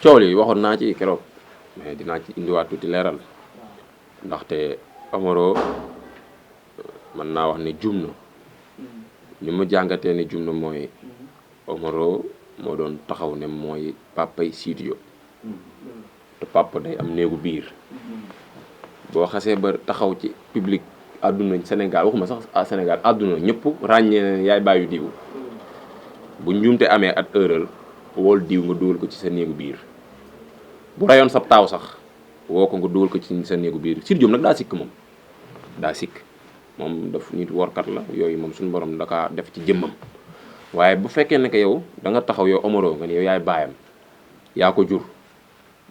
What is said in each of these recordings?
coow li waxoon naa ci keroog mais dinaa ci indiwaat tuuti leeral ndaxte Omaro mën naa wax ne jum na ni ma jàngatee ne jum na mooy Omaro moo doon taxaw ne mooy papay Sidy Diop te papa day am néegu biir boo xasee ba taxaw ci public àdduna Sénégal waxuma sax Sénégal àdduna ñëpp ràññee ne yaay bàyyu diw bu njuumte amee at erreur wool diw nga dugal ko ci sa néegu biir bu rayoon sab taaw sax woo ko nga dugal ko ci sa néegu biir Sidy Diop nag daa sikk moom daa sikk moom daf nit workat la yooyu moom suñu borom da kaa def ci jëmmam waaye bu fekkee ne que yow da nga taxaw yow Omaro nga ne yow yaay baayam yaa ko jur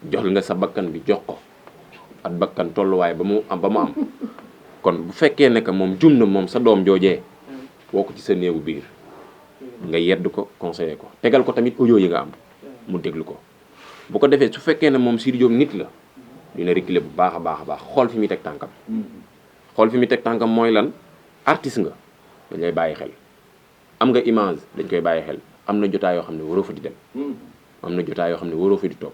jox nga sa bakkan bi jox ko at bakkan tolluwaay ba mu am kon bu fekkee ne que moom jum na moom sa doom joojee woo ko ci sa néegu biir nga yedd ko conseiller ko tegal ko tamit audio yi nga am mu déglu ko bu ko defee su fekkee ne moom Sidy Diop nit la dina reculer bu baax a baax xool fi muy teg tànkam xool fi muy teg tànkam mooy lan artiste nga dañ lay bàyyi xel am nga image dañ koy bàyyi xel am na jotaay yoo xam ne waroo fa di dem am na jotaay yoo xam ne waroo fa di toog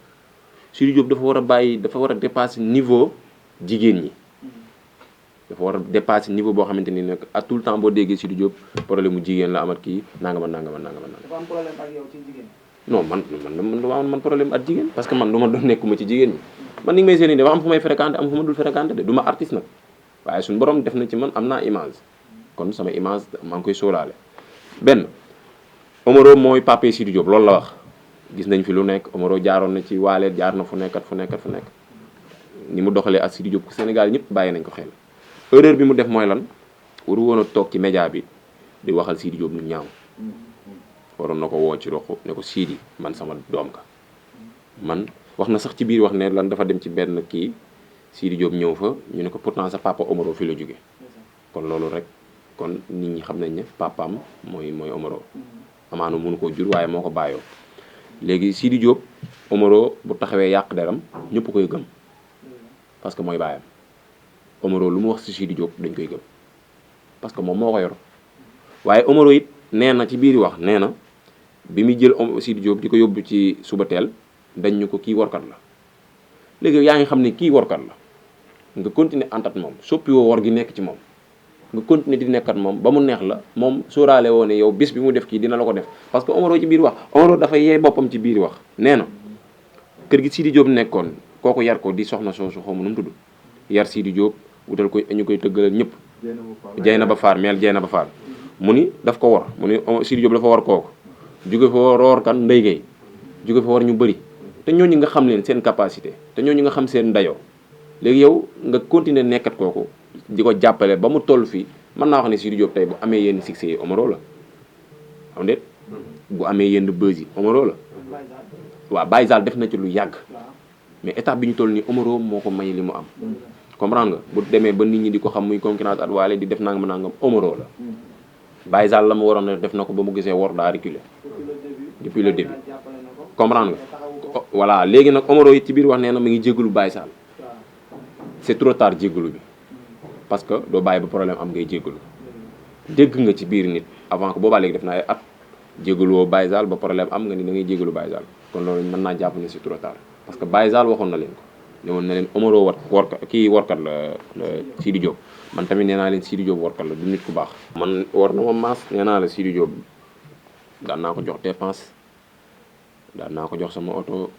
Sidy Diop dafa war a dépasser niveau jigéen ñi dafa war a dépasser niveau boo xamante ni nag à tout le temps boo déggee Sidy Diop problème mu jigéen la amat kii nangama. dafa am problème ak yow ci jigéen. non man problème ak jigéen parce que man du ma doon nekkuma ci jigéen ñi man ni ngi may seeni dafa am fu may fréquenté am fu ma dul fréquenté de du ma artiste nag waaye suñu borom def na ci man am naa image kon sama image maa ngi koy sóoraale benn Omaro mooy papay Sidy Diop loolu la wax gis nañ fi lu nekk Omaro jaaroon na ci waaleet jaar na fu nekk ni mu doxalee ak Sidy Diop ku Sénégal ñëpp bàyyi nañ ko xel erreur bi mu def mooy lan waru woon a toog ci média bi di waxal Sidy Diop lu ñaaw waroon na ko woo ci roq ne ko Sidy man sama doom ka man wax na sax ci biir wax ne lan dafa dem ci benn kii Sidy Diop ñëw fa ñu ne ko pourtant sa papa Omaro fi la jóge kon loolu rek kon nit ñi xam nañ ne papaam mooy Omaro amaana mënu koo jur waaye moo ko bàyyoo léegi Sidy Diop Omaro bu taxawee yàq deram ñëpp koy gëm parce que mooy baayam Omaro lu mu wax ci Sidy Diop dañ koy gëm parce que moom moo ko yor waaye Omaro it nee na ci biir wax nee na bi muy jël Sidy Diop di ko yóbbu ci suba teel dañ ñu ko kii warkat la léegi yaa ngi xam ne kii warkat la nga continuer antat moom soppi woo war gi nekk ci moom nga continuer di nekkat moom ba mu neex la moom sóoraale woo ne yow bis bi mu def kii dina la ko def parce que Omaro ci biir wax Omaro dafa yee boppam ci biir wax nee na kër gi Sidy Diop nekkoon kooku yar ko di soxna soosu xaw ma nu mu tudd yar Sidy Diop wutal ko ñu koy tëggalal ñëpp Dieynaba Fall meel Dieynaba Fall mu ni daf ko war mu ni Sidy Diop dafa war kooku jóge fa war kan Ndeye Gueye jóge fa war ñu bëri te ñooñu nga xam leen seen capacité te ñooñu nga xam seen ndayoo léegi yow nga continuer nekkat kooku di ko jàppale ba mu toll fii mën naa wax ne Sidy Diop tey bu amee yenn succès yi Omaro la xam déet bu amee yenn buzz yi Omaro la waaw Baye Zal def na ci lu yàgg mais étape bi ñu toll nii Omaro moo ko may li mu am comprendre nga bu demee ba nit ñi di ko xam muy concurrence at waale di def nangam Omaro la Baye Zal la mu waroon a def na ko ba mu gisee war daa reculer depuis le début comprendre nga voilà léegi nag Omaro yi ci biir wax nee na mu ngi jégalu Baye Zal c'est trop tard jégalu bi parce que doo bàyyi ba problème am ngay jégalu dégg nga ci biir nit avant que boobaa léegi def na ay at jégaluwoo Baye Zal ba problème am nga ni da ngay jégalu Baye Zal kon loolu mën naa jàpp ne c'est trop tard parce que Baye Zal waxoon na leen ko ne woon na leen Omaro warkat la Sidy Diop man tamit nee naa leen Sidy Diop warkat la du nit ku baax man war na ma maas nee naa la Sidy Diop daan naa ko jox dépense daan naa ko jox sama oto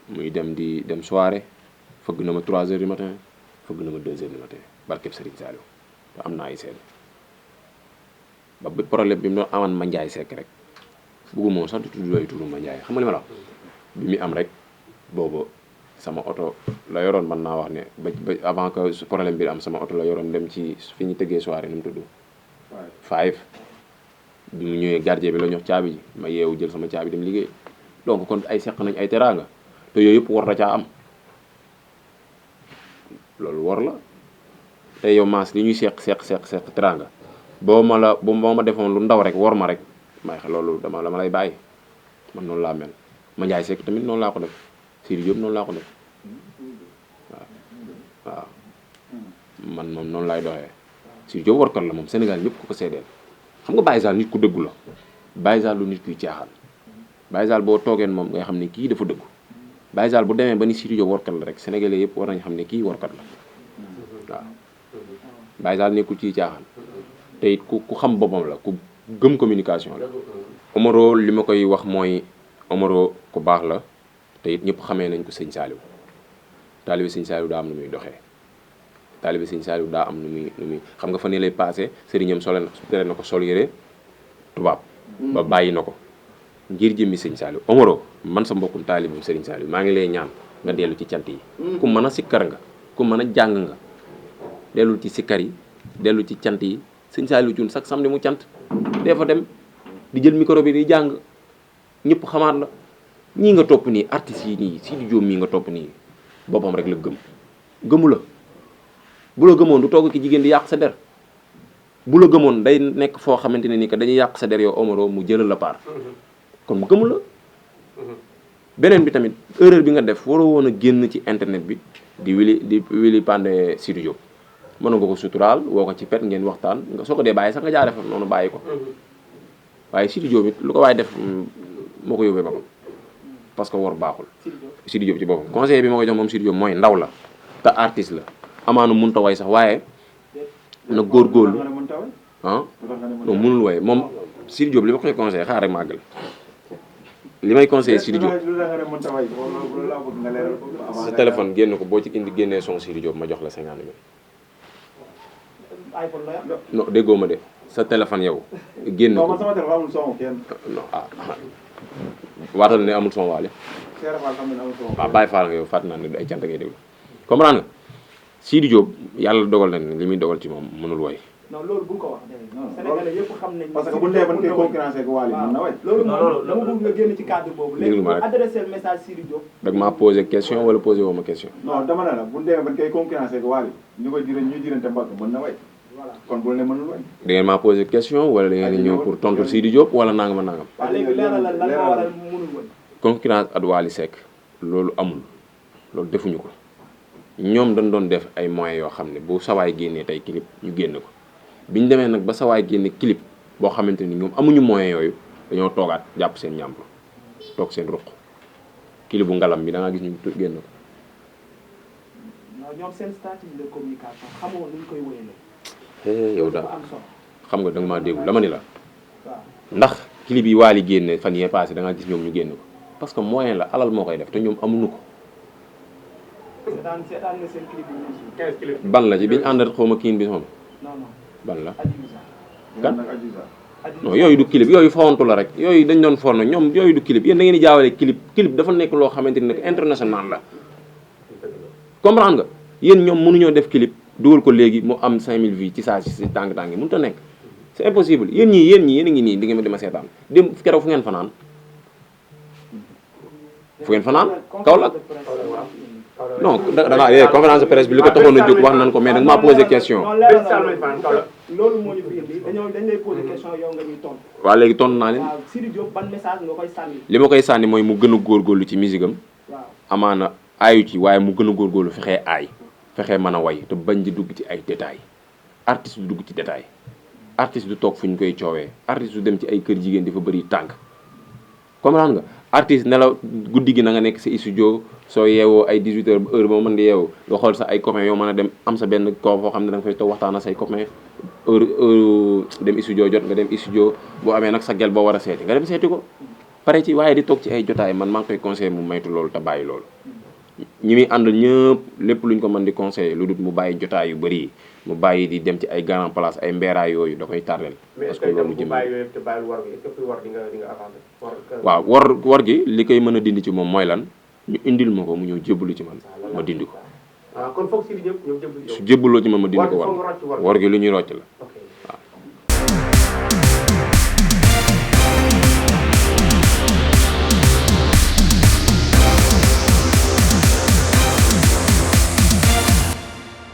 muy dem soirée fëgg na ma 3 heures du matin fëgg na ma 2 heures du matin barkeb Serigne Saliou te am naa ay seede ba bi problème bi mu doon aman ma Ndiaye Seck rek bëgguma woon sax di tudd looy turu ma Ndiaye xam nga li ma la wax bi muy am rek boobu sama oto la yoroon mën naa wax ne ba avant que problème bi am sama oto la yoroon dem ci fi ñu tëggee soirée nu mu tudd 5 bi mu ñëwee gardien bi la ñox caabi ji ma yeewu jël sama caabi dem liggéey donc kon ay seq nañ ay teraanga te yooyu yëpp war na caa am loolu war la te yow maas li ñuy seq teraanga boo ma defoon lu ndaw rek war ma rek may xe loolu dama lay bàyyi man noonu laa mel ma Ndiaye Seck tamit noonu laa ko def Sidy Diop noonu laa ko def waaw man moom noonu laay doxee Sidy Diop warkat la moom Sénégal ñëpp ku ko seedeel xam nga Baye Zal nit ku dëggu la Baye Zal lu nit kuy caaxaan Baye Zal boo toogeen moom ngay xam ne kii dafa dëggu Baye Zale bu demee ba ni Sidy Diop warkat la rek sénégalais yëpp war nañ xam ne kii warkat la waaw Baye Zale nekkul ci caaxaan te it ku xam boppam la ku gëm communication la. Omaro li ma koy wax mooy Omaro ku baax la te it ñëpp xamee nañ ko sëñ Saliou taalibe sëñ Saliou daa am nu muy doxee taalibe sëñ Saliou daa am nu muy xam nga fa ne lay passé sëriñam tere na ko sol yére tubaab ba bàyyi na ko ngir jëmmi sëñ Saliou. Omaro man sa mbokkum taalibu sëriñ Saliou maa ngi lay ñaan nga dellu ci cant yi ku mën a sikkar nga ku mën a jàng nga dellu ci sikkar yi dellu ci cant yi sëñ Saliou Thioune chaque samedi mu cant dee fa dem di jël micro bi di jàng ñëpp xamaat la ñii nga topp nii artistes yi nii Sidy Diop mii nga topp nii boppam rek la gëmu la bu la gëmoon du toog ki jigéen di yàq sa der bu la gëmoon day nekk foo xamante ne nii que dañuy yàq sa der yow Omaro mu jëlal la part kon mu gëmu la beneen bi tamit erreur bi nga def waroo woon a génn ci internet bi di wili pande Sidy Diop mënoon nga ko suturaal woo ko ci pet ngeen waxtaan nga soo ko dee bàyyi sax nga jaaree fa noonu bàyyi ko waaye Sidy Diop it lu ko waaye def moo ko yóbbee boppam parce que war baaxul Sidy Diop ci boppam conseil bi ma ko jox moom Sidy Diop mooy ndaw la te artiste la amaana mënut a way sax waaye na góorgóorlu ah non mënul way moom Sidy Diop li ma koy conseillé xaar rek ma àggal li may conseillé Sidy Diop sa téléphone génn ko boo ci génnee son Sidy Diop ma jox la 50 000 non déggoo ma de sa téléphone yow génn ko non waatal ne amul son waale waaw bàyyi faal nga yow fàtt naa ne ay cant ngay déglu comprendre nga Sidy Diop yàlla dogal na ne li muy dogal ci moom mënul woy non loolu bu ko wax Sénégalais yëpp xam nañ parce que bu dee ban koy concurrence ak Wally mën na way loolu moom dama bëgg nga génn ci cadre boobu léegi déglu ma rek adressé le message Sidy Diop dag maa posé question wala posé woo ma question non dama ne la bu dee ban koy concurrence ak Wally ñu koy ñuy dirante mbagg mën na way voilà kon bul ne mënul way da ngeen maa posé question wala da ngeen ñëw pour tontu Sidy Diop wala nangam a nangam waaw léegi leeral lan moo waral mënul woon concurrence ak Wally Seck loolu amul loolu defuñu ko ñoom dañ doon def ay moyens yoo xam ne bu sawaay génnee tey clip ñu génn ko biñu demee nag ba sawaay génne clip boo xamante ni ñoom amuñu moyens yooyu dañoo toogaat jàpp seen ñàmp toog seen ruq clip bu ngalam bi da nga gis ñu génn ko non ñoom seen stratégie de communication xamoo nuñ koy wéyalee yow dafa daal am solo xam nga da nga maa déglu dama ni la waaw ndax clip yi Wally génne fan yee passé da nga gis ñoom ñu génn ko parce que moyen la alal moo koy def te ñoom amuñu ko seetaan nga seen clip yi 15 clip ban la ci biñu àndat xaw ma kiin bi xaw ma non non ban la Adiouza kan Adiouza non yooyu du clip yooyu fawantu la rek yooyu dañ doon forno ñoom yooyu du clip yéen da ngeen di jaawale clip dafa nekk loo xamante ni nag international la comprendre nga yéen ñoom mënuñoo def clip dugal ko léegi mu am 5000 vues ci saa si tàng-tàng yi mënut a nekk c'est impossible yéen ñii yéen a ngi nii di ngeen ma dema seetaan dem keroog fu ngeen fanaan Kaolack non da nga conférence de presse bi li ko taxoon a jóg wax nañ ko mais nag maa posé question loolu moo ñu fi indi dañ lay posé question yow nga ñuy tontu waaw léegi tontu naa leen waaw Sidy Diop ban message nga koy sànni li ma koy sànni mooy mu gën a góorgóorlu ci musique am waaw amaana aayu ci waaye mu gën a góorgóorlu fexee aay fexee mën a way te bañ di dugg ci ay détails artiste du dugg ci détails artiste du toog fu ñu koy coowee artiste du dem ci ay kër jigéen di fa bëri tànk comprendre nga artiste ne la guddi gi na nga nekk sa studio soo yeewoo ay 18 heures heure boo mën di yeewu nga xool sa ay copains yoo mën a dem am sa benn koo foo xam ne da nga fay toog waxtaan ak say copains heure dem studio jot nga dem studio boo amee nag sa gel boo war a seeti nga dem seeti ko pare ci waaye di toog ci ay jotaay man maa ngi koy conseillé mu maytu loolu te bàyyi loolu ñi muy àndal ñëpp lépp luñ ko mën di conseillé lu dut mu bàyyi jotaay yu bëri mu bàyyi di dem ci ay grand place ay mbeeraay yooyu da koy tardel parce que loolu jëm waaw war gi li koy mën a dindi ci moom mooy lan ñu indil ma ko mu ñëw jébbalu ci man ma dindi ko kon foog Sidy Diop ñëw jébbalu su jébbaloo ci man ma dindi ko war gi lu ñuy rocc la